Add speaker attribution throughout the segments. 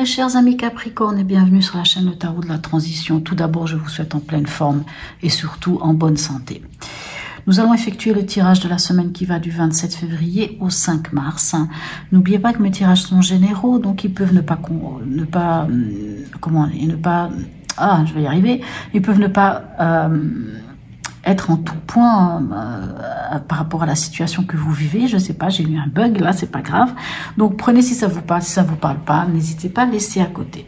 Speaker 1: mes chers amis Capricorne et bienvenue sur la chaîne Le Tarot de la Transition. Tout d'abord, je vous souhaite en pleine forme et surtout en bonne santé. Nous allons effectuer le tirage de la semaine qui va du 27 février au 5 mars. N'oubliez pas que mes tirages sont généraux, donc ils peuvent ils peuvent ne pas être en tout point par rapport à la situation que vous vivez. Je sais pas, j'ai eu un bug là, c'est pas grave. Donc prenez si ça vous parle, si ça vous parle pas, n'hésitez pas à laisser à côté.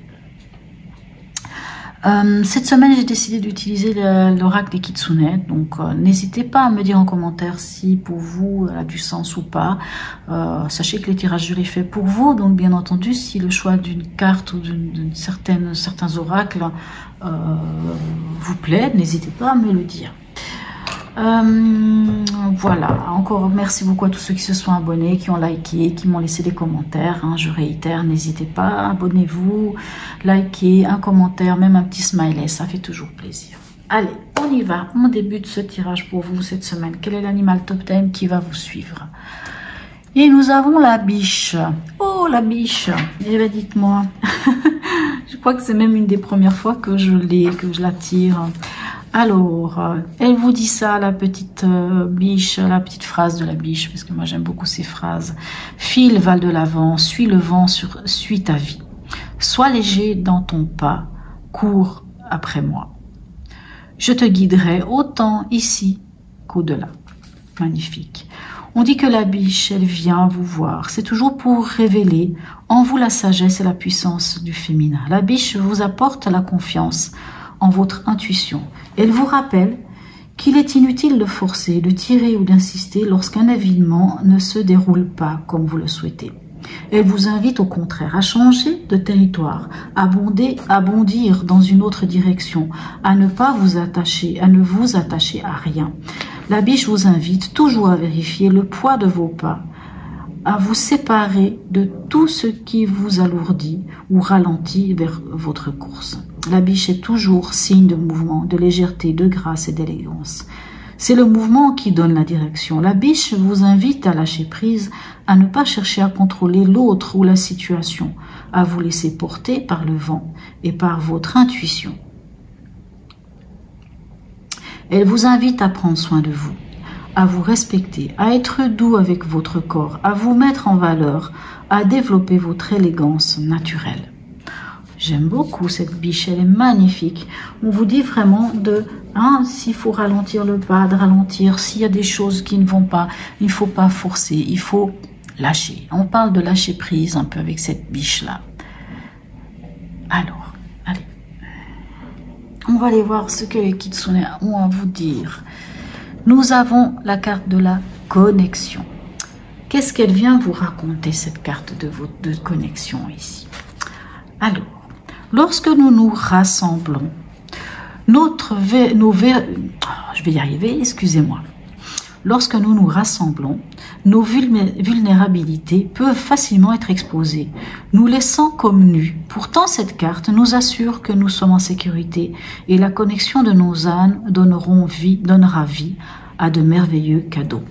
Speaker 1: Cette semaine, j'ai décidé d'utiliser l'oracle des Kitsune. Donc n'hésitez pas à me dire en commentaire si pour vous elle a du sens ou pas. Sachez que les tirages, je les fais pour vous. Donc bien entendu, si le choix d'une carte ou certains oracles vous plaît, n'hésitez pas à me le dire. Voilà, encore merci beaucoup à tous ceux qui se sont abonnés, qui ont liké, qui m'ont laissé des commentaires, hein, je réitère, n'hésitez pas, abonnez-vous, likez, un commentaire, même un petit smiley, ça fait toujours plaisir. Allez, on y va, on débute ce tirage pour vous cette semaine. Quel est l'animal top 10 qui va vous suivre? Et nous avons la biche. Oh, la biche. Eh bien, dites-moi. Je crois que c'est même une des premières fois que je la tire. Alors, elle vous dit ça, la petite biche, la petite phrase de la biche, parce que moi j'aime beaucoup ces phrases. File, val de l'avant, suis le vent, suis ta vie. Sois léger dans ton pas, cours après moi. Je te guiderai autant ici qu'au-delà. Magnifique. On dit que la biche, elle vient vous voir. C'est toujours pour révéler en vous la sagesse et la puissance du féminin. La biche vous apporte la confiance en votre intuition. Elle vous rappelle qu'il est inutile de forcer, de tirer ou d'insister lorsqu'un événement ne se déroule pas comme vous le souhaitez. Elle vous invite au contraire à changer de territoire, à bondir dans une autre direction, à ne vous attacher à rien. La biche vous invite toujours à vérifier le poids de vos pas, à vous séparer de tout ce qui vous alourdit ou ralentit vers votre course. La biche est toujours signe de mouvement, de légèreté, de grâce et d'élégance. C'est le mouvement qui donne la direction. La biche vous invite à lâcher prise, à ne pas chercher à contrôler l'autre ou la situation, à vous laisser porter par le vent et par votre intuition. Elle vous invite à prendre soin de vous, à vous respecter, à être doux avec votre corps, à vous mettre en valeur, à développer votre élégance naturelle. J'aime beaucoup cette biche, elle est magnifique. On vous dit vraiment s'il faut ralentir le pas, de ralentir. S'il y a des choses qui ne vont pas, il ne faut pas forcer, il faut lâcher. On parle de lâcher prise un peu avec cette biche-là. Alors, allez. On va aller voir ce que les Kitsune ont à vous dire. Nous avons la carte de la connexion. Qu'est-ce qu'elle vient vous raconter, cette carte de connexion ici? Alors, lorsque nous nous rassemblons, Lorsque nous nous rassemblons, nos vulnérabilités peuvent facilement être exposées, nous laissant comme nus. Pourtant, cette carte nous assure que nous sommes en sécurité et la connexion de nos âmes donnera vie à de merveilleux cadeaux.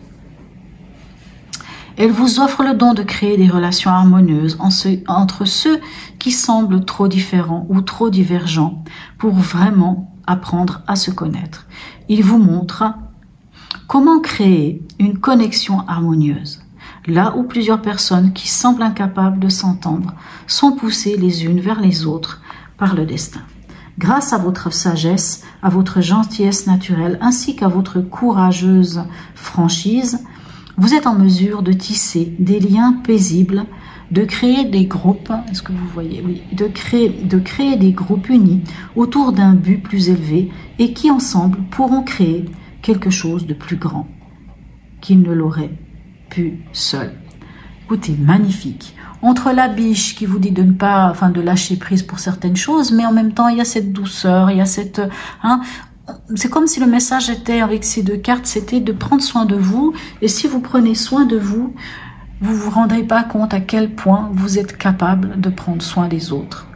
Speaker 1: Elle vous offre le don de créer des relations harmonieuses entre ceux qui semblent trop différents ou trop divergents pour vraiment apprendre à se connaître. Il vous montre comment créer une connexion harmonieuse. Là où plusieurs personnes qui semblent incapables de s'entendre sont poussées les unes vers les autres par le destin. Grâce à votre sagesse, à votre gentillesse naturelle ainsi qu'à votre courageuse franchise, vous êtes en mesure de tisser des liens paisibles, de créer des groupes, est-ce que vous voyez? Oui, de créer des groupes unis autour d'un but plus élevé et qui ensemble pourront créer quelque chose de plus grand qu'ils ne l'auraient pu seuls. Écoutez, magnifique. Entre la biche qui vous dit de ne pas, de lâcher prise pour certaines choses, mais en même temps il y a cette douceur, il y a cette, c'est comme si le message était avec ces deux cartes, c'était de prendre soin de vous. Et si vous prenez soin de vous, vous vous rendrez pas compte à quel point vous êtes capable de prendre soin des autres.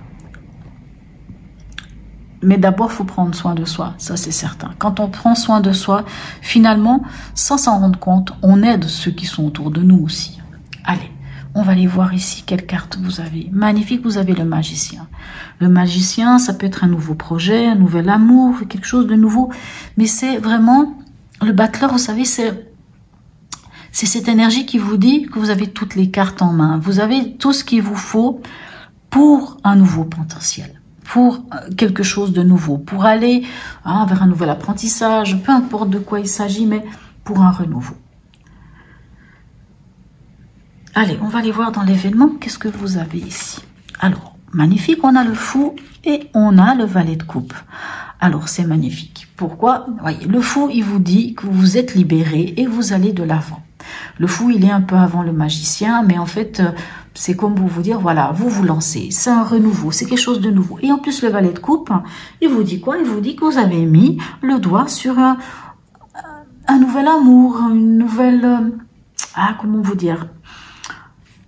Speaker 1: Mais d'abord, il faut prendre soin de soi, ça c'est certain. Quand on prend soin de soi, finalement, sans s'en rendre compte, on aide ceux qui sont autour de nous aussi. Allez, On va aller voir ici quelle carte vous avez. Magnifique, vous avez le magicien. Le magicien, ça peut être un nouveau projet, un nouvel amour, quelque chose de nouveau. Mais c'est vraiment, le battleur, vous savez, c'est cette énergie qui vous dit que vous avez toutes les cartes en main. Vous avez tout ce qu'il vous faut pour un nouveau potentiel, pour quelque chose de nouveau, pour aller vers un nouvel apprentissage, peu importe de quoi il s'agit, mais pour un renouveau. Allez, on va aller voir dans l'événement, qu'est-ce que vous avez ici. Alors, magnifique, on a le fou et on a le valet de coupe. Alors, c'est magnifique. Pourquoi? Voyez, le fou, il vous dit que vous êtes libéré et vous allez de l'avant. Le fou, il est un peu avant le magicien, mais en fait, c'est comme pour vous dire, voilà, vous vous lancez. C'est un renouveau, c'est quelque chose de nouveau. Et en plus, le valet de coupe, il vous dit quoi? Il vous dit que vous avez mis le doigt sur un nouvel amour, une nouvelle... comment vous dire?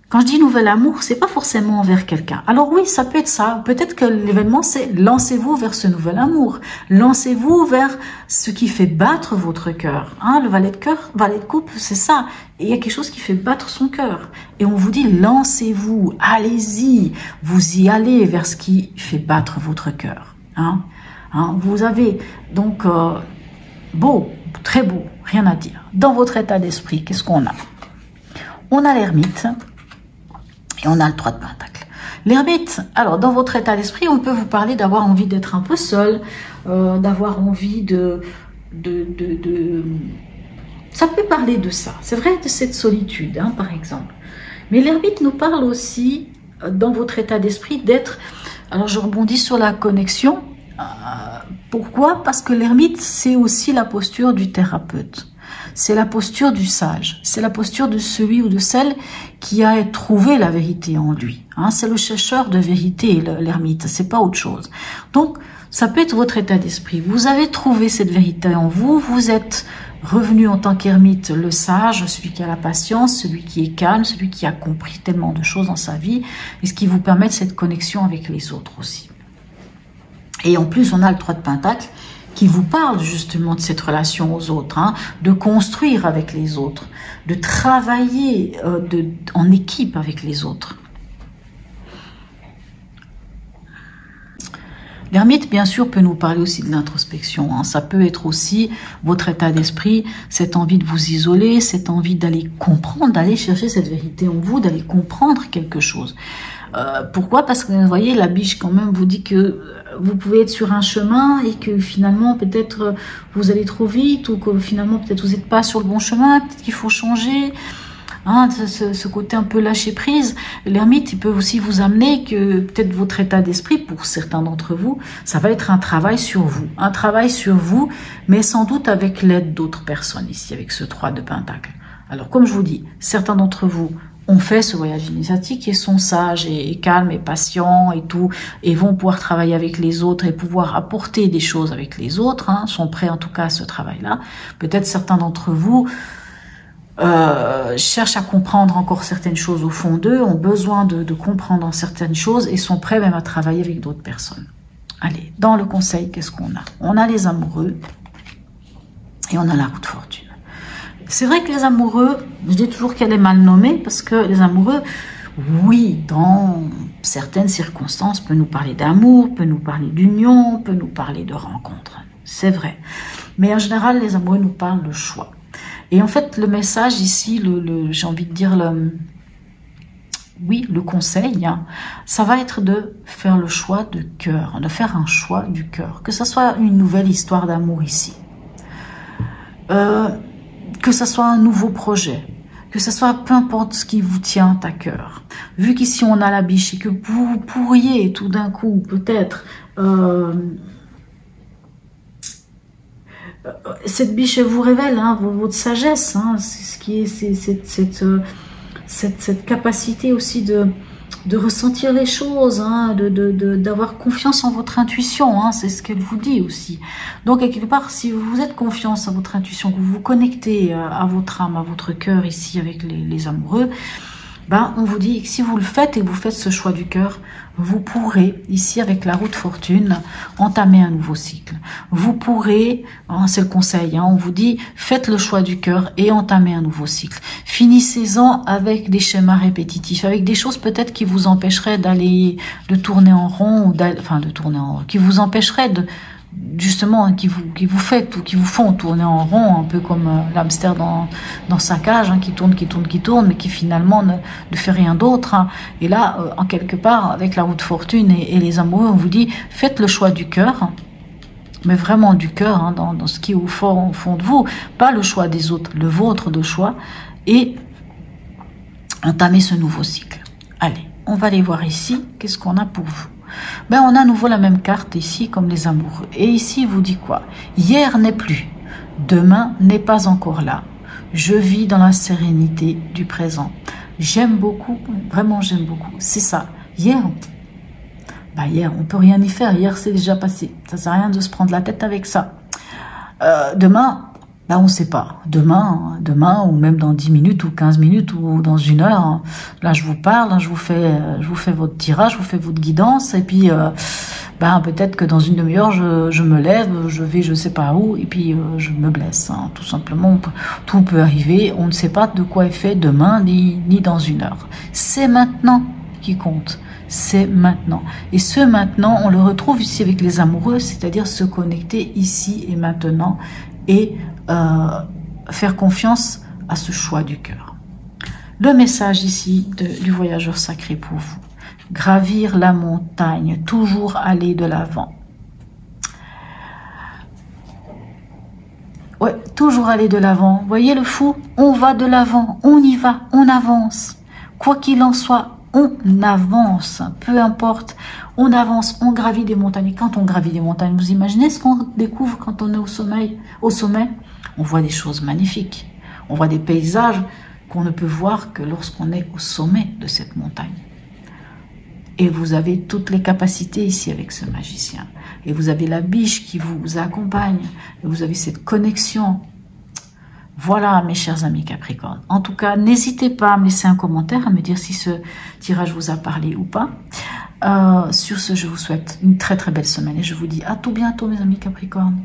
Speaker 1: Quand je dis nouvel amour, c'est pas forcément envers quelqu'un. Alors oui, ça peut être ça. Peut-être que l'événement, c'est lancez-vous vers ce nouvel amour. Lancez-vous vers ce qui fait battre votre cœur. Le valet de coupe, c'est ça. Et il y a quelque chose qui fait battre son cœur. Et on vous dit, lancez-vous, allez-y. Vous y allez vers ce qui fait battre votre cœur. Vous avez donc beau, très beau, rien à dire. Dans votre état d'esprit, qu'est-ce qu'on a? On a l'ermite. Et on a le 3 de Pentacle. L'ermite, alors dans votre état d'esprit, on peut vous parler d'avoir envie d'être un peu seul, d'avoir envie Ça peut parler de ça, c'est vrai, de cette solitude, par exemple. Mais l'ermite nous parle aussi, dans votre état d'esprit, d'être... Alors je rebondis sur la connexion. Pourquoi? Parce que l'ermite, c'est aussi la posture du thérapeute. C'est la posture du sage, c'est la posture de celui ou de celle qui a trouvé la vérité en lui. C'est le chercheur de vérité, l'ermite, c'est pas autre chose. Donc, ça peut être votre état d'esprit. Vous avez trouvé cette vérité en vous, vous êtes revenu en tant qu'ermite, le sage, celui qui a la patience, celui qui est calme, celui qui a compris tellement de choses dans sa vie, et ce qui vous permet de cette connexion avec les autres aussi. Et en plus, on a le 3 de Pentacle, qui vous parle justement de cette relation aux autres, de construire avec les autres, de travailler en équipe avec les autres. L'ermite, bien sûr, peut nous parler aussi de l'introspection. Ça peut être aussi votre état d'esprit, cette envie de vous isoler, cette envie d'aller comprendre, d'aller chercher cette vérité en vous, d'aller comprendre quelque chose. Pourquoi? Parce que vous voyez, la biche quand même vous dit que vous pouvez être sur un chemin et que finalement peut-être vous allez trop vite ou que finalement peut-être vous n'êtes pas sur le bon chemin, peut-être qu'il faut changer. Ce côté un peu lâcher prise. L'ermite, il peut aussi vous amener que peut-être votre état d'esprit, pour certains d'entre vous, ça va être un travail sur vous. Un travail sur vous, mais sans doute avec l'aide d'autres personnes ici, avec ce 3 de Pentacle. Alors comme je vous dis, certains d'entre vous ont fait ce voyage initiatique et sont sages et calmes et patients et tout, et vont pouvoir travailler avec les autres et pouvoir apporter des choses avec les autres, sont prêts en tout cas à ce travail-là. Peut-être certains d'entre vous cherchent à comprendre encore certaines choses au fond d'eux, ont besoin de comprendre certaines choses et sont prêts même à travailler avec d'autres personnes. Allez, dans le conseil, qu'est-ce qu'on a? On a les amoureux et on a la roue de fortune. C'est vrai que les amoureux, je dis toujours qu'elle est mal nommée parce que les amoureux, oui, dans certaines circonstances, peut nous parler d'amour, peut nous parler d'union, peut nous parler de rencontre. C'est vrai. Mais en général, les amoureux nous parlent de choix. Et en fait, le message ici, j'ai envie de dire, le conseil, ça va être de faire le choix de cœur, de faire un choix du cœur. Que ce soit une nouvelle histoire d'amour ici. Que ce soit un nouveau projet, que ce soit peu importe ce qui vous tient à cœur. Vu qu'ici on a la biche et que vous pourriez tout d'un coup peut-être... cette biche vous révèle votre sagesse, c'est ce qui est cette capacité aussi de ressentir les choses, d'avoir confiance en votre intuition, c'est ce qu'elle vous dit aussi. Donc, quelque part, si vous êtes confiance en votre intuition, que vous vous connectez à votre âme, à votre cœur ici avec les amoureux, Ben, on vous dit que si vous le faites et que vous faites ce choix du cœur, vous pourrez, ici avec la roue de fortune, entamer un nouveau cycle. Vous pourrez, c'est le conseil, on vous dit, faites le choix du cœur et entamez un nouveau cycle. Finissez-en avec des schémas répétitifs, avec des choses peut-être qui vous empêcheraient de tourner en rond, ou qui vous empêcheraient justement, qui vous font tourner en rond, un peu comme l'hamster dans sa cage, qui tourne, mais qui finalement ne fait rien d'autre. Et là, en quelque part, avec la roue de fortune et les amoureux, on vous dit, faites le choix du cœur, mais vraiment du cœur, dans ce qui est au fond de vous, pas le choix des autres, le vôtre de choix, et entamez ce nouveau cycle. Allez, on va aller voir ici, qu'est-ce qu'on a pour vous. Ben, on a à nouveau la même carte ici, comme les amoureux. Et ici, il vous dit quoi? Hier n'est plus, demain n'est pas encore là. Je vis dans la sérénité du présent. J'aime beaucoup, vraiment j'aime beaucoup. C'est ça. Hier, hier, on peut rien y faire. Hier, c'est déjà passé. Ça sert à rien de se prendre la tête avec ça. Demain, là, on ne sait pas. Demain, ou même dans 10 minutes, ou 15 minutes, ou dans 1 heure, là, je vous parle, je vous fais votre tirage, je vous fais votre guidance, et puis, peut-être que dans 1 demi-heure, je me lève, je vais je sais pas où, et puis je me blesse. Tout simplement, tout peut arriver. On ne sait pas de quoi est fait demain, ni dans 1 heure. C'est maintenant qui compte. C'est maintenant. Et ce maintenant, on le retrouve ici avec les amoureux, c'est-à-dire se connecter ici et maintenant, et faire confiance à ce choix du cœur. Le message ici du voyageur sacré pour vous. Gravir la montagne, toujours aller de l'avant. Ouais, toujours aller de l'avant. Voyez le fou? On va de l'avant, on y va, on avance. Quoi qu'il en soit, on avance, peu importe, on avance, on gravit des montagnes. Et quand on gravit des montagnes, vous imaginez ce qu'on découvre quand on est au sommet? On voit des choses magnifiques. On voit des paysages qu'on ne peut voir que lorsqu'on est au sommet de cette montagne. Et vous avez toutes les capacités ici avec ce magicien. Et vous avez la biche qui vous accompagne. Et vous avez cette connexion. Voilà, mes chers amis Capricorne. En tout cas, n'hésitez pas à me laisser un commentaire, à me dire si ce tirage vous a parlé ou pas. Sur ce, je vous souhaite une très très belle semaine. Et je vous dis à tout bientôt, mes amis Capricorne.